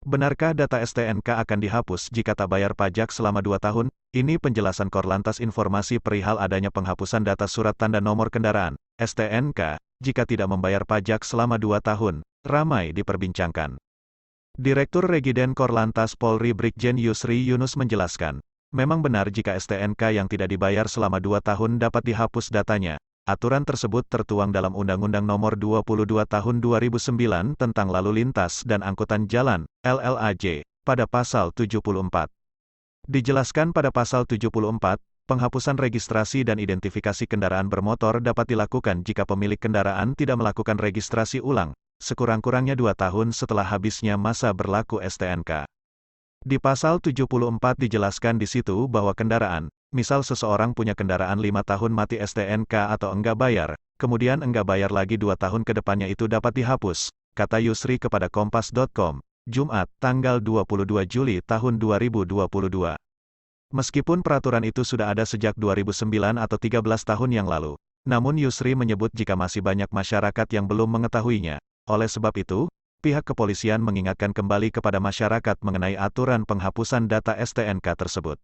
Benarkah data STNK akan dihapus jika tak bayar pajak selama 2 tahun? Ini penjelasan Korlantas informasi perihal adanya penghapusan data surat tanda nomor kendaraan, STNK, jika tidak membayar pajak selama 2 tahun, ramai diperbincangkan. Direktur Regiden Korlantas Polri Brigjen Yusri Yunus menjelaskan, memang benar jika STNK yang tidak dibayar selama 2 tahun dapat dihapus datanya. Aturan tersebut tertuang dalam Undang-Undang Nomor 22 Tahun 2009 tentang Lalu Lintas dan Angkutan Jalan, LLAJ, pada Pasal 74. Dijelaskan pada Pasal 74, penghapusan registrasi dan identifikasi kendaraan bermotor dapat dilakukan jika pemilik kendaraan tidak melakukan registrasi ulang, sekurang-kurangnya 2 tahun setelah habisnya masa berlaku STNK. Di Pasal 74 dijelaskan di situ bahwa kendaraan, misal seseorang punya kendaraan 5 tahun mati STNK atau enggak bayar, kemudian enggak bayar lagi 2 tahun ke depannya itu dapat dihapus, kata Yusri kepada Kompas.com, Jumat, tanggal 22 Juli tahun 2022. Meskipun peraturan itu sudah ada sejak 2009 atau 13 tahun yang lalu, namun Yusri menyebut jika masih banyak masyarakat yang belum mengetahuinya. Oleh sebab itu, pihak kepolisian mengingatkan kembali kepada masyarakat mengenai aturan penghapusan data STNK tersebut.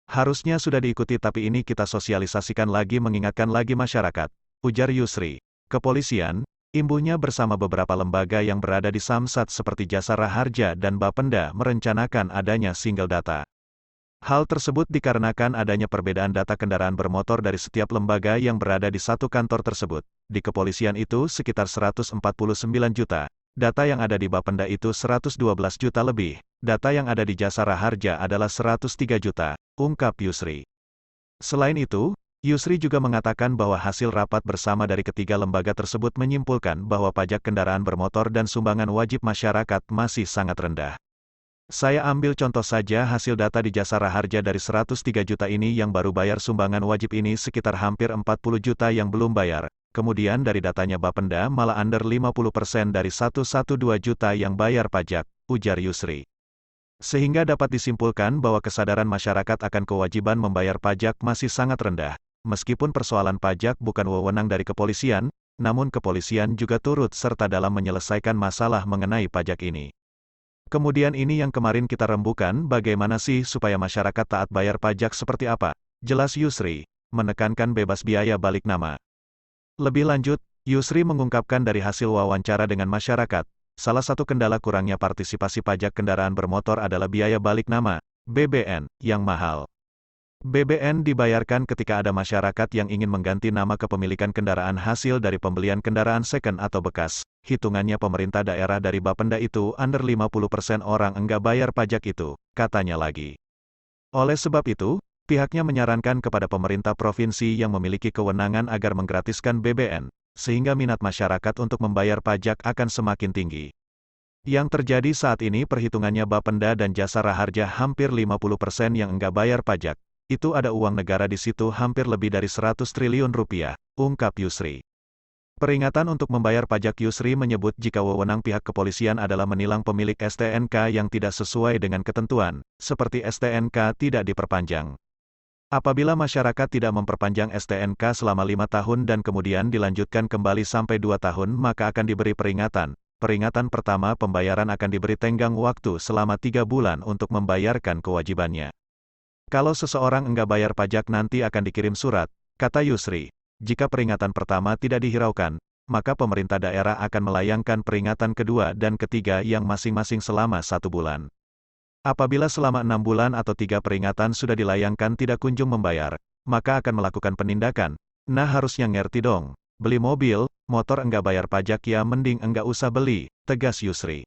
Harusnya sudah diikuti tapi ini kita sosialisasikan lagi mengingatkan lagi masyarakat, ujar Yusri. Kepolisian, imbuhnya bersama beberapa lembaga yang berada di Samsat seperti Jasara Harja dan Bapenda merencanakan adanya single data. Hal tersebut dikarenakan adanya perbedaan data kendaraan bermotor dari setiap lembaga yang berada di satu kantor tersebut. Di kepolisian itu sekitar 149 juta. Data yang ada di Bapenda itu 112 juta lebih, data yang ada di Jasara Harja adalah 103 juta, ungkap Yusri. Selain itu, Yusri juga mengatakan bahwa hasil rapat bersama dari ketiga lembaga tersebut menyimpulkan bahwa pajak kendaraan bermotor dan sumbangan wajib masyarakat masih sangat rendah. Saya ambil contoh saja hasil data di Jasara Harja dari 103 juta ini yang baru bayar sumbangan wajib ini sekitar hampir 40 juta yang belum bayar. Kemudian dari datanya Bapenda malah under 50% dari 112 juta yang bayar pajak, ujar Yusri. Sehingga dapat disimpulkan bahwa kesadaran masyarakat akan kewajiban membayar pajak masih sangat rendah. Meskipun persoalan pajak bukan wewenang dari kepolisian, namun kepolisian juga turut serta dalam menyelesaikan masalah mengenai pajak ini. Kemudian ini yang kemarin kita rembukan, bagaimana sih supaya masyarakat taat bayar pajak seperti apa? Jelas Yusri, menekankan bebas biaya balik nama. Lebih lanjut, Yusri mengungkapkan dari hasil wawancara dengan masyarakat, salah satu kendala kurangnya partisipasi pajak kendaraan bermotor adalah biaya balik nama, BBN, yang mahal. BBN dibayarkan ketika ada masyarakat yang ingin mengganti nama kepemilikan kendaraan hasil dari pembelian kendaraan second atau bekas. Hitungannya pemerintah daerah dari Bapenda itu under 50% orang enggak bayar pajak itu, katanya lagi. Oleh sebab itu, pihaknya menyarankan kepada pemerintah provinsi yang memiliki kewenangan agar menggratiskan BBN, sehingga minat masyarakat untuk membayar pajak akan semakin tinggi. Yang terjadi saat ini perhitungannya Bapenda dan Jasara Harja hampir 50% yang enggak bayar pajak. Itu ada uang negara di situ hampir lebih dari 100 triliun rupiah, ungkap Yusri. Peringatan untuk membayar pajak Yusri menyebut jika wewenang pihak kepolisian adalah menilang pemilik STNK yang tidak sesuai dengan ketentuan, seperti STNK tidak diperpanjang. Apabila masyarakat tidak memperpanjang STNK selama 5 tahun dan kemudian dilanjutkan kembali sampai 2 tahun maka akan diberi peringatan. Peringatan pertama pembayaran akan diberi tenggang waktu selama 3 bulan untuk membayarkan kewajibannya. Kalau seseorang enggak bayar pajak nanti akan dikirim surat, kata Yusri. Jika peringatan pertama tidak dihiraukan, maka pemerintah daerah akan melayangkan peringatan kedua dan ketiga yang masing-masing selama 1 bulan. Apabila selama 6 bulan atau 3 peringatan sudah dilayangkan tidak kunjung membayar, maka akan melakukan penindakan. Nah harusnya ngerti dong, beli mobil, motor enggak bayar pajak ya mending enggak usah beli, tegas Yusri.